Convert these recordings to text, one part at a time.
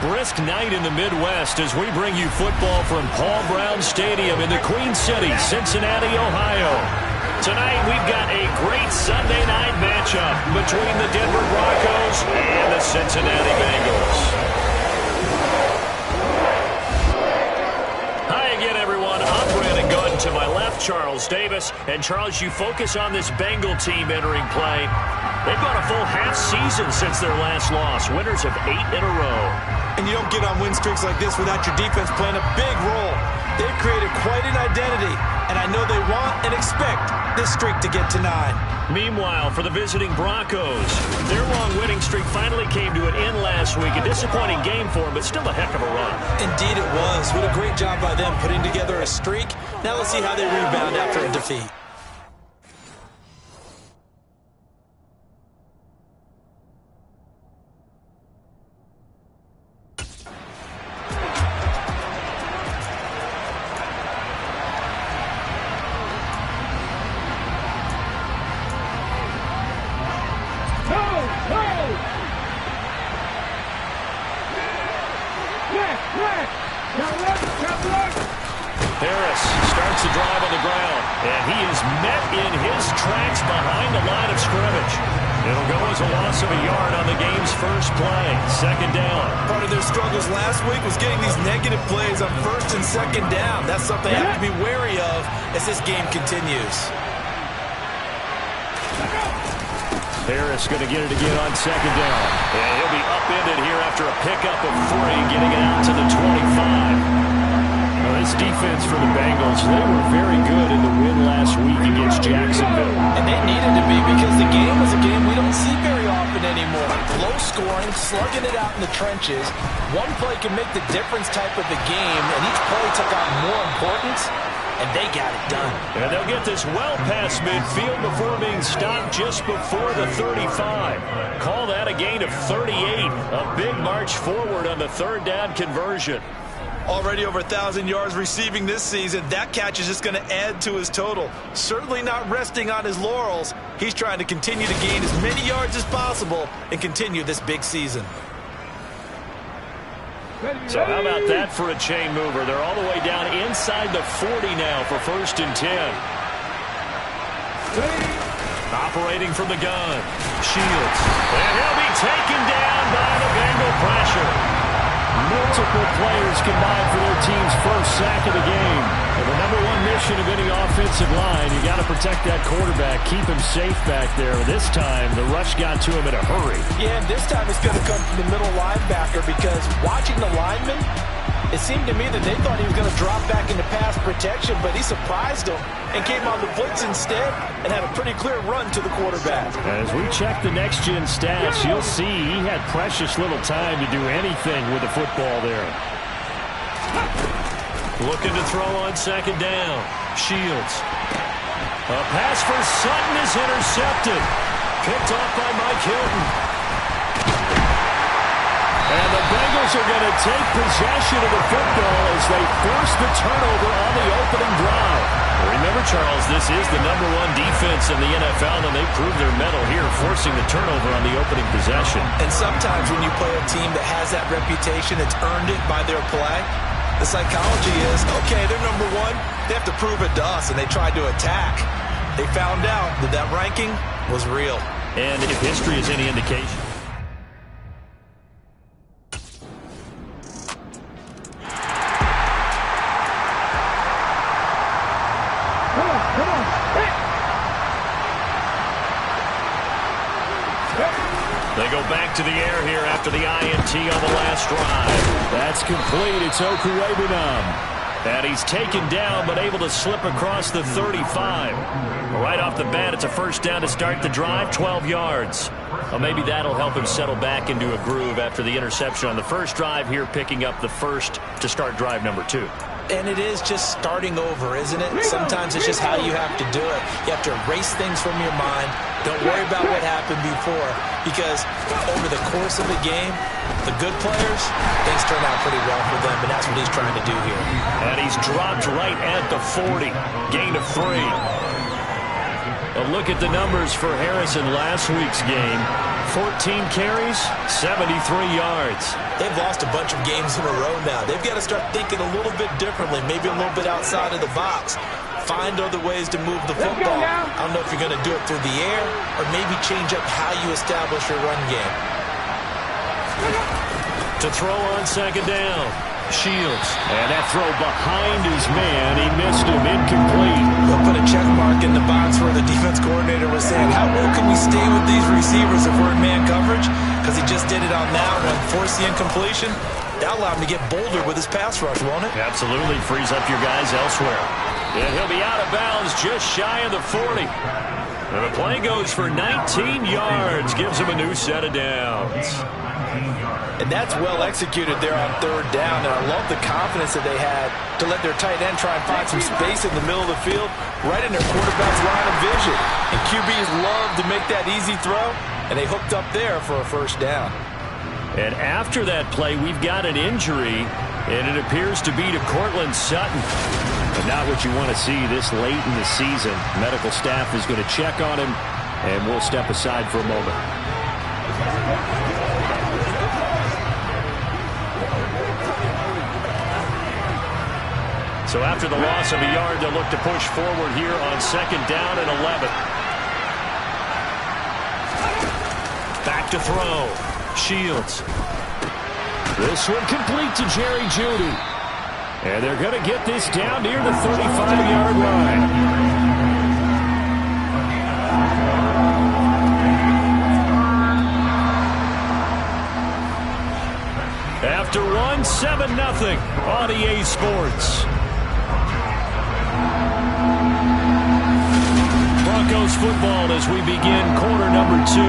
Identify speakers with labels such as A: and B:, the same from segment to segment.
A: brisk night in the Midwest as we bring you football from Paul Brown Stadium in the Queen City, Cincinnati, Ohio. Tonight, we've got a great Sunday night matchup between the Denver Broncos and the Cincinnati Bengals. Hi again, everyone. I'm Brandon Gunn. To my left, Charles Davis. And, Charles, you focus on this Bengal team entering play. They've gone a full half season since their last loss. Winners of 8 in a row.
B: And you don't get on win streaks like this without your defense playing a big role. They've created quite an identity, and I know they want and expect this streak to get to 9.
A: Meanwhile, for the visiting Broncos, their long winning streak finally came to an end last week. A disappointing game for them, but still a heck of a run.
B: Indeed it was. What a great job by them putting together a streak. Now let's see how they rebound after a defeat.
A: Harris starts the drive on the ground, and he is met in his tracks behind the line of scrimmage. It'll go as a loss of a yard on the game's first play. Second down.
B: Part of their struggles last week was getting these negative plays on first and second down. That's something they have to be wary of as this game continues.
A: Harris going to get it again on second down. And he'll be upended here after a pickup of 3, getting it out to the 25. Well, this defense for the Bengals, they were very good in the win last week against Jacksonville.
B: And they needed to be because the game was a game we don't see very often anymore. Low scoring, slugging it out in the trenches. One play can make the difference type of the game, and each play took on more importance. And they got it done.
A: And they'll get this well past midfield before being stopped just before the 35. Call that a gain of 38. A big march forward on the third down conversion.
B: Already over 1,000 yards receiving this season. That catch is just going to add to his total. Certainly not resting on his laurels. He's trying to continue to gain as many yards as possible and continue this big season.
A: So how about that for a chain mover? They're all the way down inside the 40 now for 1st and 10. Operating from the gun. Shields. And he'll be taken down by the Bengal pressure. Multiple players combined for their team's first sack of the game. And the #1 mission of any offensive line, you got to protect that quarterback, keep him safe back there. This time, the rush got to him in a hurry.
B: Yeah, and this time it's going to come from the middle linebacker because watching the lineman, it seemed to me that they thought he was going to drop back into pass protection, but he surprised them and came on the blitz instead and had a pretty clear run to the quarterback.
A: As we check the next-gen stats, you'll see he had precious little time to do anything with the football there. Looking to throw on second down. Shields. A pass for Sutton is intercepted. Picked off by Mike Hilton. And the Bengals are going to take possession of the football as they force the turnover on the opening drive. Remember, Charles, this is the #1 defense in the NFL, and they proved their mettle here, forcing the turnover on the opening possession.
B: And sometimes when you play a team that has that reputation, it's earned it by their play. The psychology is, okay, they're #1. They have to prove it to us, and they tried to attack. They found out that that ranking was real.
A: And if history is any indication, they go back to the air here after the INT on the last drive. That's complete. It's Okurebanam. And he's taken down but able to slip across the 35. Right off the bat, it's a first down to start the drive, 12 yards. Well, maybe that'll help him settle back into a groove after the interception on the first drive here, picking up the first to start drive number 2.
B: And it is just starting over, isn't it? Sometimes it's just how you have to do it. You have to erase things from your mind. Don't worry about what happened before, because over the course of the game, the good players, things turn out pretty well for them, and that's what he's trying to do here.
A: And he's dropped right at the 40. Gain of 3. A look at the numbers for Harrison last week's game. 14 carries, 73 yards.
B: They've lost a bunch of games in a row now. They've got to start thinking a little bit differently, maybe a little bit outside of the box. Find other ways to move the football. I don't know if you're going to do it through the air or maybe change up how you establish your run game.
A: To throw on second down. Shields. And that throw behind his man. He missed him. Incomplete.
B: They'll put a check mark in the box where the defense coordinator was saying, how well can we stay with these receivers if we're in man coverage? Because he just did it on that one. Force the incompletion. That'll allow him to get bolder with his pass rush, won't it?
A: Absolutely. Frees up your guys elsewhere. And he'll be out of bounds just shy of the 40. And the play goes for 19 yards. Gives him a new set of downs.
B: And that's well executed there on third down. And I love the confidence that they had to let their tight end try and find some space in the middle of the field, right in their quarterback's line of vision. And QBs love to make that easy throw, and they hooked up there for a first down.
A: And after that play, we've got an injury, and it appears to be to Cortland Sutton. But not what you want to see this late in the season. Medical staff is going to check on him, and we'll step aside for a moment. So after the loss of a yard, they'll look to push forward here on second down and 11. Back to throw. Shields. This one complete to Jerry Jeudy. And they're going to get this down near the 35-yard line. After one, 7-0 on EA Sports. Broncos football as we begin quarter number 2,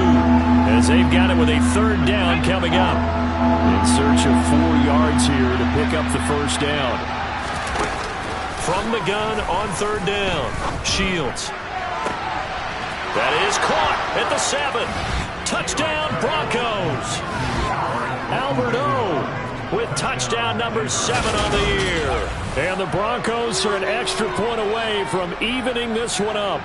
A: as they've got it with a third down coming up. In search of 4 yards here to pick up the first down. From the gun on third down, Shields. That is caught at the 7. Touchdown Broncos. Albert O with touchdown number 7 on the year. And the Broncos are an extra point away from evening this one up.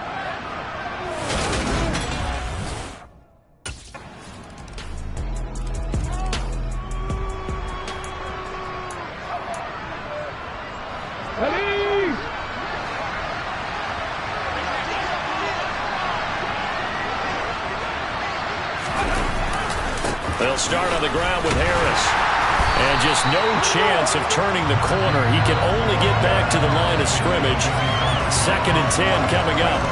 A: They'll start on the ground with Harris. And just no chance of turning the corner. He can only get back to the line of scrimmage. 2nd and 10 coming up.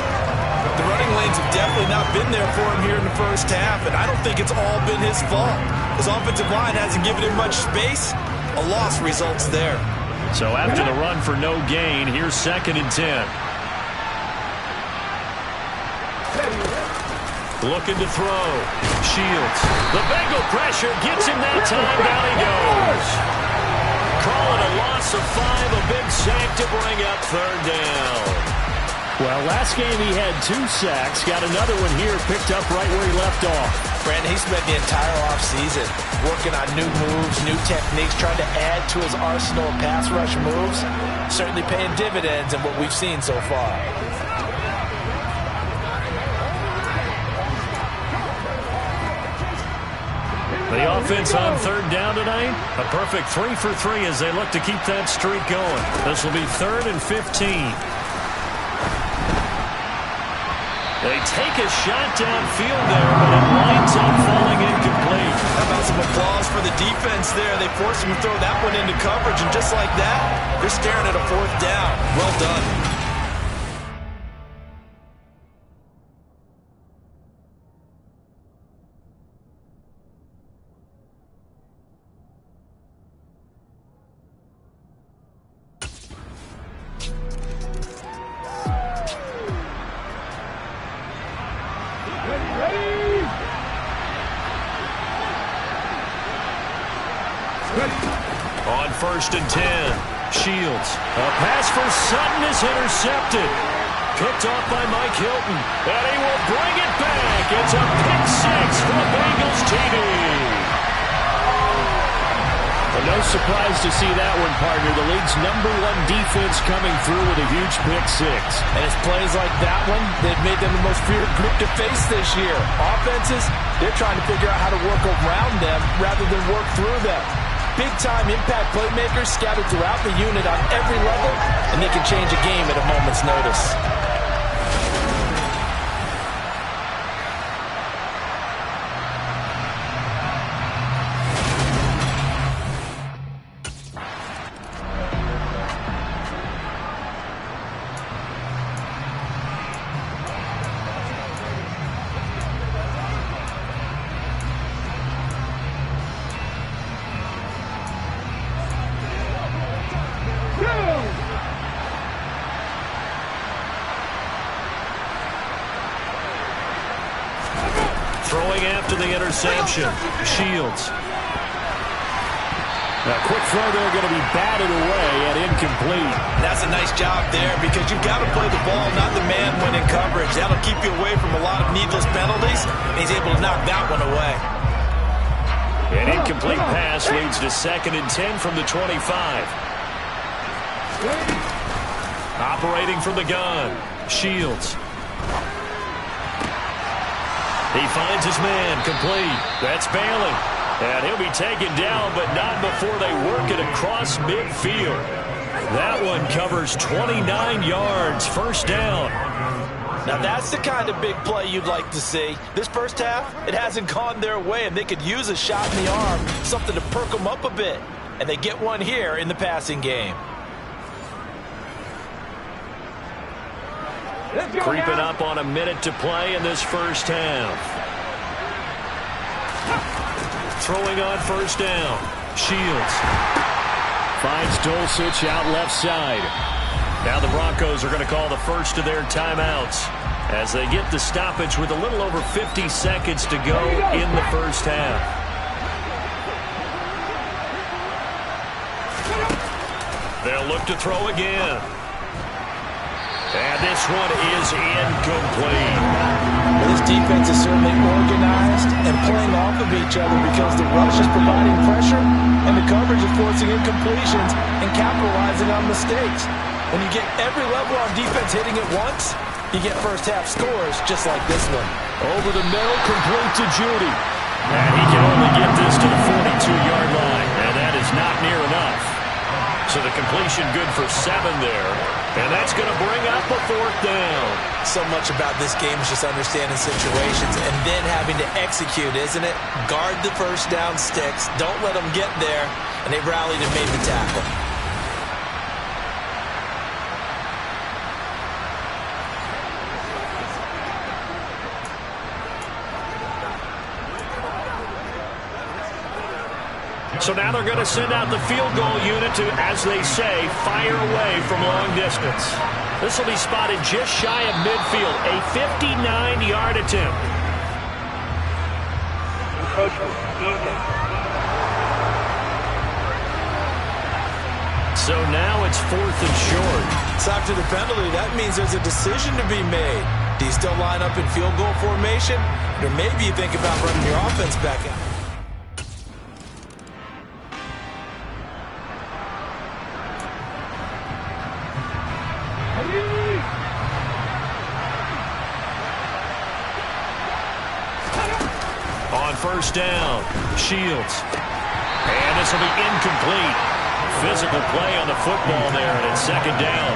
B: The running lanes have definitely not been there for him here in the first half, and I don't think it's all been his fault. His offensive line hasn't given him much space. A loss results there.
A: So after the run for no gain, here's 2nd and 10. Looking to throw. Shields. The Bengal pressure gets him that time. Down he goes. Calling a loss of 5. A big sack to bring up third down. Well, last game he had 2 sacks. Got another one here picked up right where he left off.
B: Brandon, he spent the entire offseason working on new moves, new techniques, trying to add to his arsenal of pass rush moves. Certainly paying dividends in what we've seen so far.
A: The offense on third down tonight, a perfect 3 for 3 as they look to keep that streak going. This will be 3rd and 15. They take a shot downfield there, but it winds up falling incomplete.
B: How about some applause for the defense there? They forced him to throw that one into coverage, and just like that, they're staring at a 4th down. Well done.
A: On 1st and 10, Shields. A pass for Sutton is intercepted. Picked off by Mike Hilton. And he will bring it back. It's a pick 6 for Bengals TD. Well, no surprise to see that one, partner. The league's #1 defense coming through with a huge pick-6.
B: And it's plays like that one that made them the most feared group to face this year. Offenses, they're trying to figure out how to work around them rather than work through them. Big-time impact playmakers scattered throughout the unit on every level, and they can change a game at a moment's notice.
A: Throwing after the interception. Shields. A quick throw there going to be batted away and incomplete.
B: That's a nice job there because you've got to play the ball, not the man when in coverage. That'll keep you away from a lot of needless penalties. And he's able to knock that one away.
A: An incomplete pass leads to 2nd and 10 from the 25. Operating from the gun. Shields. He finds his man, complete. That's Bailey. And he'll be taken down, but not before they work it across midfield. That one covers 29 yards, 1st down.
B: Now that's the kind of big play you'd like to see. This first half, it hasn't gone their way, and they could use a shot in the arm, something to perk them up a bit. And they get one here in the passing game.
A: Creeping up on a minute to play in this first half. Throwing on 1st down. Shields. Finds Dulcich out left side. Now the Broncos are going to call the first of their timeouts as they get the stoppage with a little over 50 seconds to go in the first half. They'll look to throw again. And this one is incomplete.
B: Well, this defense is certainly organized and playing off of each other because the rush is providing pressure and the coverage is forcing incompletions and capitalizing on mistakes. When you get every level on defense hitting at once, you get first half scores just like this one.
A: Over the middle, complete to Judy. And he can only get this to the 42-yard line. And that is not near enough. So the completion good for 7 there. And that's going to bring up a 4th down.
B: So much about this game is just understanding situations and then having to execute, isn't it? Guard the first down sticks. Don't let them get there. And they rallied and made the tackle.
A: So now they're going to send out the field goal unit to, as they say, fire away from long distance. This will be spotted just shy of midfield, a 59-yard attempt. So now it's 4th and short.
B: So after the penalty, that means there's a decision to be made. Do you still line up in field goal formation? Or maybe you think about running your offense back out.
A: On 1st down, Shields. And this will be incomplete. Physical play on the football there, and it's 2nd down.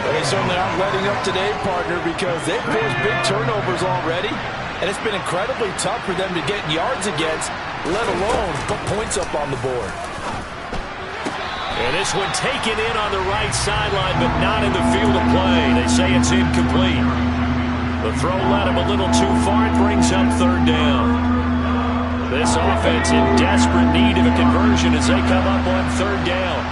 B: Well, they certainly aren't letting up today, partner, because they've forced big turnovers already, and it's been incredibly tough for them to get yards against, let alone put points up on the board.
A: And this one taken in on the right sideline, but not in the field of play. They say it's incomplete. The throw led him a little too far. It brings up 3rd down. This offense in desperate need of a conversion as they come up on 3rd down.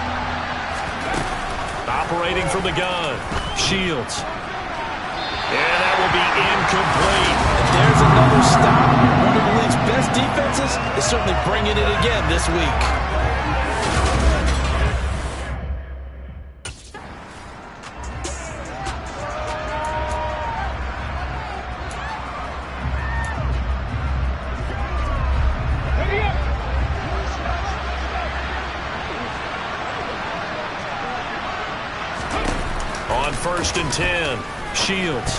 A: Operating from the gun. Shields. And that will be incomplete.
B: And there's another stop. One of the league's best defenses is certainly bringing it again this week.
A: On 1st and 10, Shields.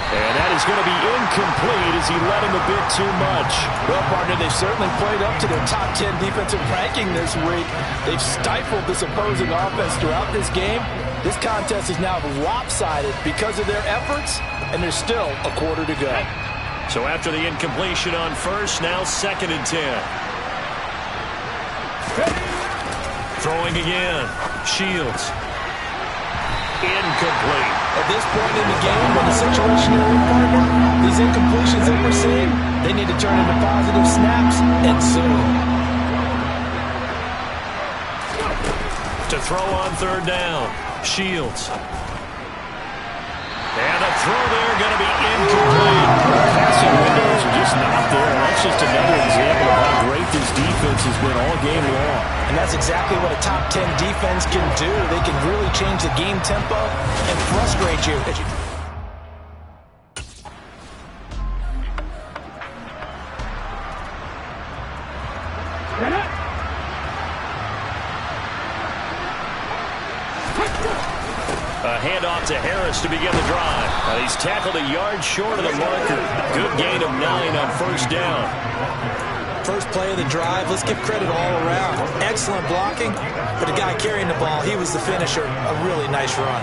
A: And that is going to be incomplete as he led him a bit too much.
B: Well, partner, they've certainly played up to their top 10 defensive ranking this week. They've stifled this opposing offense throughout this game. This contest is now lopsided because of their efforts, and there's still a quarter to go.
A: So after the incompletion on 1st, now 2nd and 10. Throwing again. Shields. Incomplete.
B: At this point in the game, when the situation is in, partner, these incompletions that we're seeing, they need to turn into positive snaps, and soon.
A: To throw on 3rd down, Shields. And a throw there going to be incomplete. Passing windows are just not there. That's just another example of how great this defense has been all game long.
B: And that's exactly what a top 10 defense can do. They can really change the game tempo and frustrate you.
A: A handoff to Harris to begin the drive. He's tackled a yard short of the marker. Good gain of 9 on 1st down.
B: First play of the drive, let's give credit all around. Excellent blocking, but the guy carrying the ball, he was the finisher. A really nice run.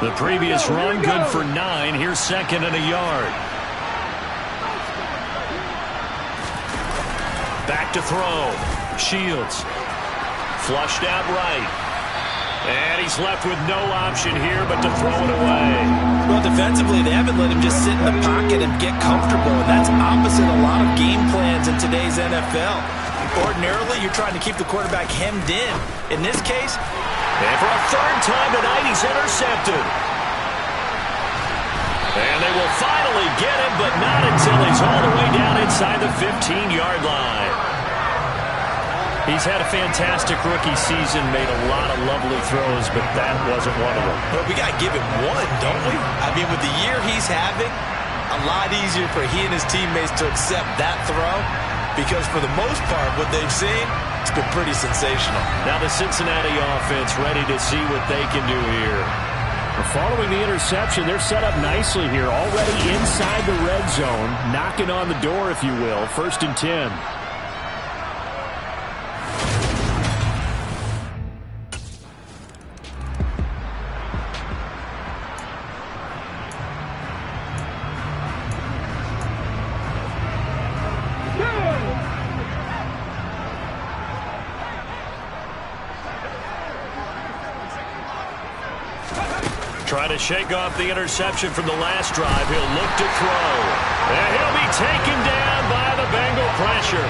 A: The previous run, good for 9. Here's 2nd and a yard. Back to throw. Shields. Flushed out right. And he's left with no option here but to throw it away.
B: Well, defensively, they haven't let him just sit in the pocket and get comfortable, and that's opposite a lot of game plans in today's NFL. Ordinarily, you're trying to keep the quarterback hemmed in. In this case,
A: and for a 3rd time tonight, he's intercepted. And they will finally get him, but not until he's all the way down inside the 15-yard line. He's had a fantastic rookie season, made a lot of lovely throws, but that wasn't one of them.
B: Well, we got to give him one, don't we? I mean, with the year he's having, a lot easier for he and his teammates to accept that throw because for the most part, what they've seen, it's been pretty sensational.
A: Now the Cincinnati offense ready to see what they can do here. Following the interception, they're set up nicely here, already inside the red zone, knocking on the door, if you will. 1st and 10. Try to shake off the interception from the last drive. He'll look to throw. And he'll be taken down by the Bengal pressure.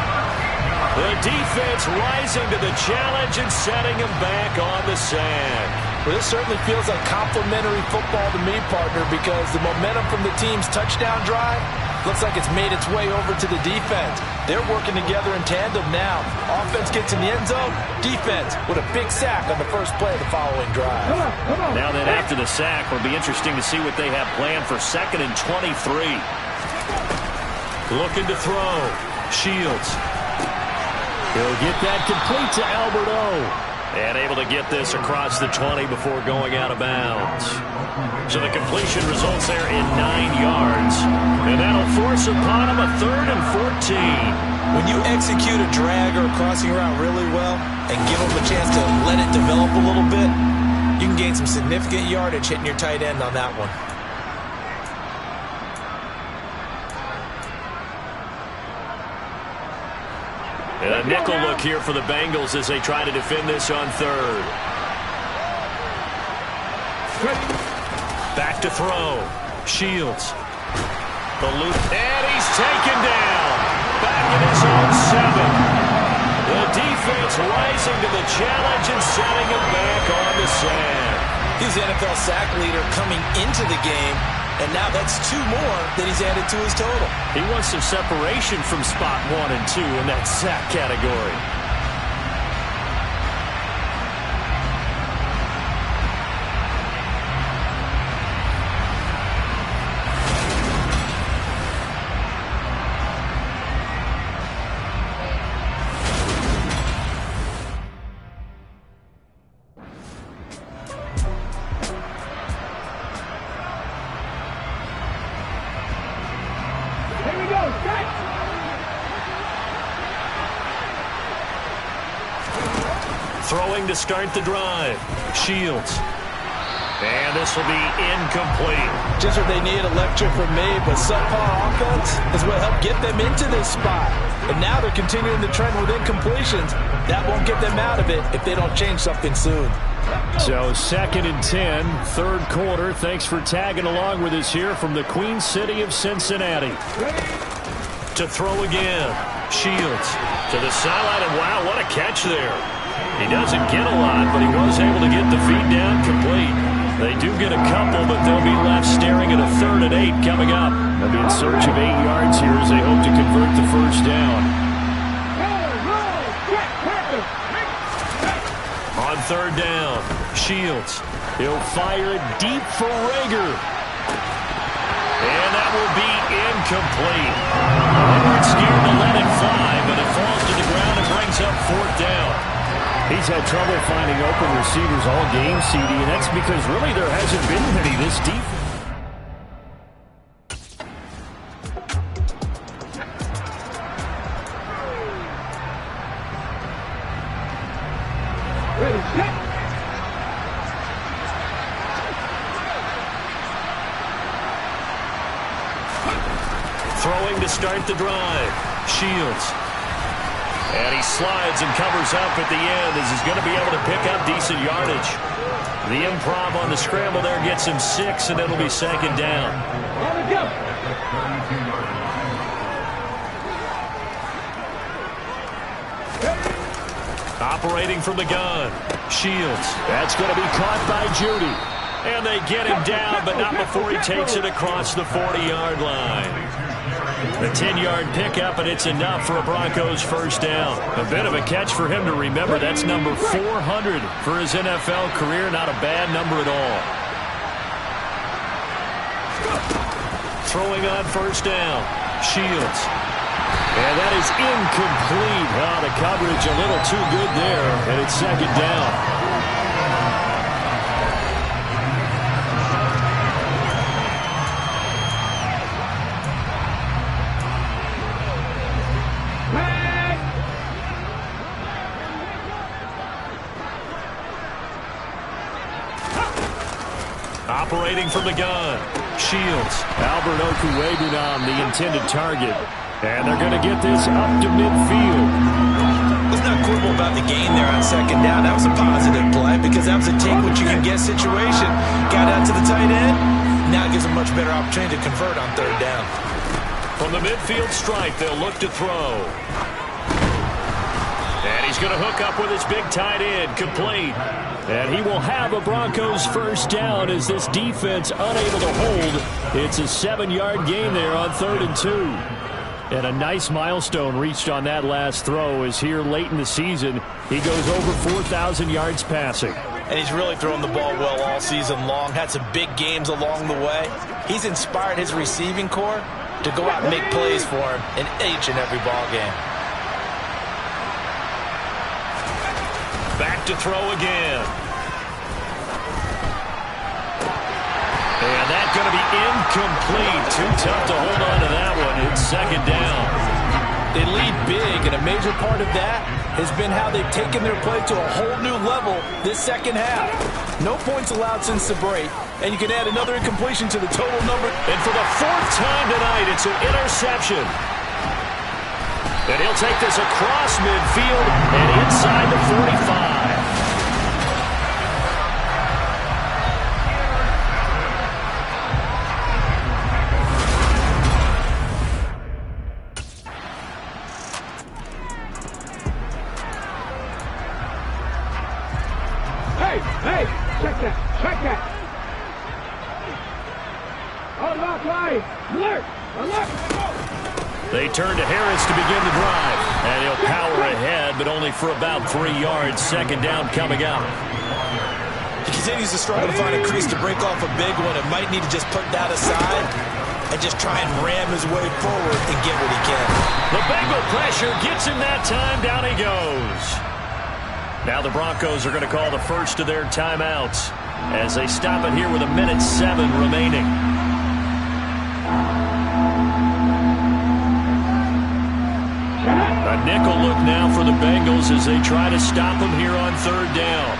A: The defense rising to the challenge and setting him back on the sand.
B: Well, this certainly feels like complimentary football to me, partner, because the momentum from the team's touchdown drive looks like it's made its way over to the defense. They're working together in tandem now. Offense gets in the end zone. Defense with a big sack on the first play of the following drive.
A: Now then, after the sack, it'll be interesting to see what they have planned for 2nd and 23. Looking to throw. Shields. He'll get that complete to Albert O. And able to get this across the 20 before going out of bounds. So the completion results there in 9 yards. And that'll force upon him a 3rd and 14.
B: When you execute a drag or a crossing route really well and give them a chance to let it develop a little bit, you can gain some significant yardage hitting your tight end on that one.
A: And a nickel look here for the Bengals as they try to defend this on 3rd. Back to throw. Shields. The loop. And he's taken down. Back in his own 7. The defense rising to the challenge and setting him back on the sand.
B: He's the NFL sack leader coming into the game, and now that's 2 more that he's added to his total.
A: He wants some separation from spot 1 and 2 in that sack category. Throwing to start the drive. Shields. And this will be incomplete.
B: Just what they need, a lecture from me, but subpar offense is what helped get them into this spot. And now they're continuing the trend with incompletions. That won't get them out of it if they don't change something soon.
A: So 2nd and 10, third quarter. Thanks for tagging along with us here from the Queen City of Cincinnati. To throw again. Shields to the sideline, and wow, what a catch there. He doesn't get a lot, but he was able to get the feed down complete. They do get a couple, but they'll be left staring at a 3rd and 8 coming up. They'll be in search of 8 yards here as they hope to convert the first down. On 3rd down, Shields. He'll fire it deep for Rager. And that will be incomplete. They weren't scared to let it fly, but it falls to the ground and brings up 4th down. He's had trouble finding open receivers all game, CD, and that's because really there hasn't been many this defense. Throwing to start the drive. Shields. And he slides and covers up at the end as he's going to be able to pick up decent yardage. The improv on the scramble there gets him 6, and it'll be 2nd down. Operating from the gun. Shields. That's going to be caught by Judy. And they get him down, but not before he takes it across the 40-yard line. The 10-yard pickup, and it's enough for a Broncos first down. A bit of a catch for him to remember. That's number 400 for his NFL career. Not a bad number at all. Throwing on first down. Shields. And that is incomplete. Oh, the coverage a little too good there, and it's 2nd down. Operating from the gun. Shields. Albert Okwuegbunam, the intended target. And they're going to get this up to midfield.
B: Let's not quibble about the gain there on 2nd down. That was a positive play because that was a take-what-you-can-get situation. Got out to the tight end. Now it gives a much better opportunity to convert on 3rd down.
A: From the midfield stripe, they'll look to throw. And he's going to hook up with his big tight end. Complete. And he will have a Broncos first down as this defense unable to hold. It's a 7-yard gain there on 3rd and 2. And a nice milestone reached on that last throw as here late in the season, he goes over 4,000 yards passing.
B: And he's really thrown the ball well all season long. Had some big games along the way. He's inspired his receiving corps to go out and make plays for him in each and every ball game.
A: Back to throw again. And that's going to be incomplete. Too tough to hold on to that one. It's 2nd down.
B: They lead big, and a major part of that has been how they've taken their play to a whole new level this 2nd half. No points allowed since the break, and you can add another incompletion to the total number.
A: And for the 4th time tonight, it's an interception. And he'll take this across midfield and inside the 45.
C: Hey, check that. Unlock line. Alert.
A: They turn to Harris to begin the drive. And he'll power ahead, but only for about 3 yards. 2nd down coming up.
B: He continues to struggle to find a crease to break off a big one. It might need to just put that aside and just try and ram his way forward and get what he can.
A: The Bengal pressure gets him that time. Down he goes. Now the Broncos are going to call the first of their timeouts as they stop it here with 1:07 remaining. A nickel look now for the Bengals as they try to stop him here on third down.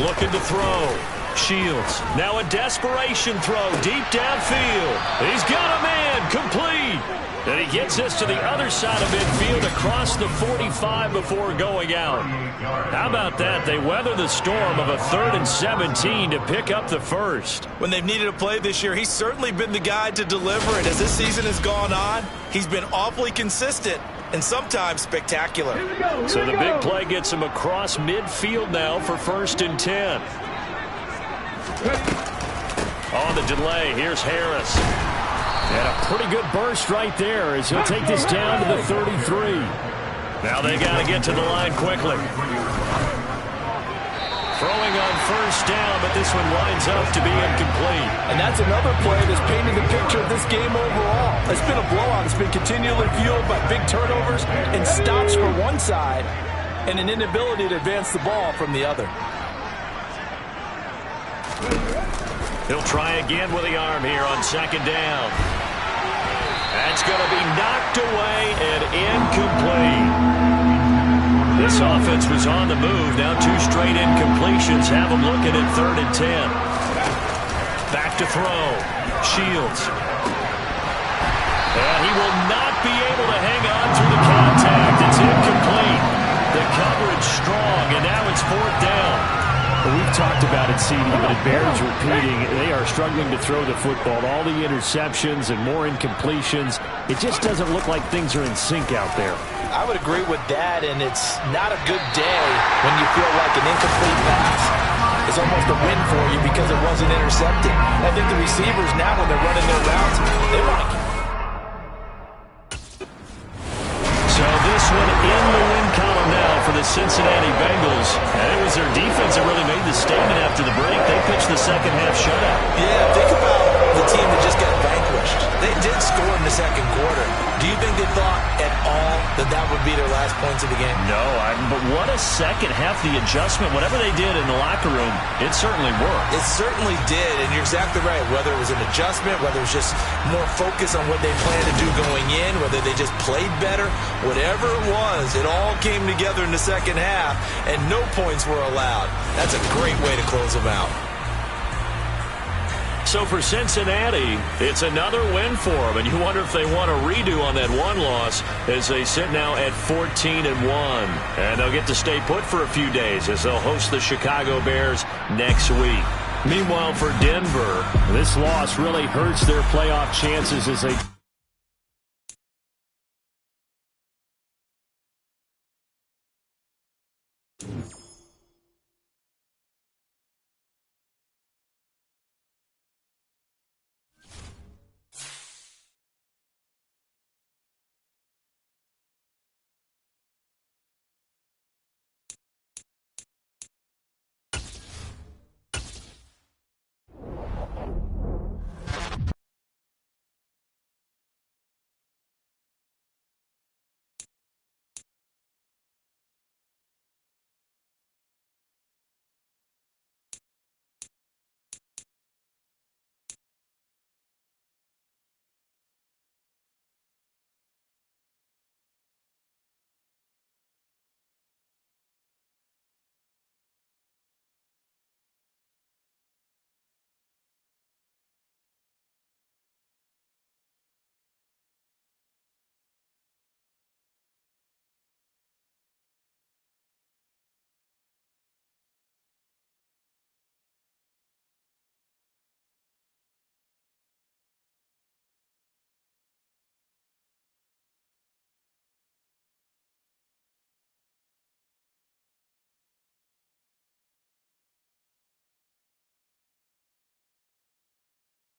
A: Looking to throw. Shields. Now a desperation throw deep downfield. He's got a man. Complete. And he gets this to the other side of midfield across the 45 before going out. How about that? They weather the storm of a 3rd and 17 to pick up the first.
B: When they've needed a play this year, he's certainly been the guy to deliver it. As this season has gone on, he's been awfully consistent and sometimes spectacular.
A: So the big play gets him across midfield now for 1st and 10. On the delay, here's Harris. And a pretty good burst right there as he'll take this down to the 33. Now they got to get to the line quickly. Throwing on 1st down, but this one winds up to be incomplete.
D: And that's another play that's painted the picture of this game overall. It's been a blowout. It's been continually fueled by big turnovers and stops for one side and an inability to advance the ball from the other.
A: He'll try again with the arm here on 2nd down. That's going to be knocked away and incomplete. This offense was on the move. Now 2 straight incompletions have them looking at 3rd and 10. Back to throw. Shields. And he will not be able to hang on through the contact. It's incomplete. The coverage strong, and now it's 4th down.
E: We've talked about it, CD, but it bears repeating. They are struggling to throw the football. All the interceptions and more incompletions. It just doesn't look like things are in sync out there.
B: I would agree with that, and it's not a good day when you feel like an incomplete pass is almost a win for you because it wasn't intercepted. I think the receivers now, when they're running their routes, they want to.
A: So this one in the win column now for the Cincinnati Bengals. And it was their defense that really made the statement after the break. They pitched the second half shutout.
B: Yeah, think about the team that just got vanquished. They did score in the 2nd quarter. Do you think they thought at all that that would be their last points of the game?
A: No, but what a second half. The adjustment, whatever they did in the locker room, it certainly worked.
B: It certainly did, and you're exactly right. Whether it was an adjustment, whether it was just more focus on what they planned to do going in, whether they just played better, whatever it was, it all came together in the second half, and no points were allowed. That's a great way to close them out.
A: So for Cincinnati, it's another win for them, and you wonder if they want a redo on that one loss as they sit now at 14-1. And they'll get to stay put for a few days as they'll host the Chicago Bears next week. Meanwhile, for Denver,
E: this loss really hurts their playoff chances as they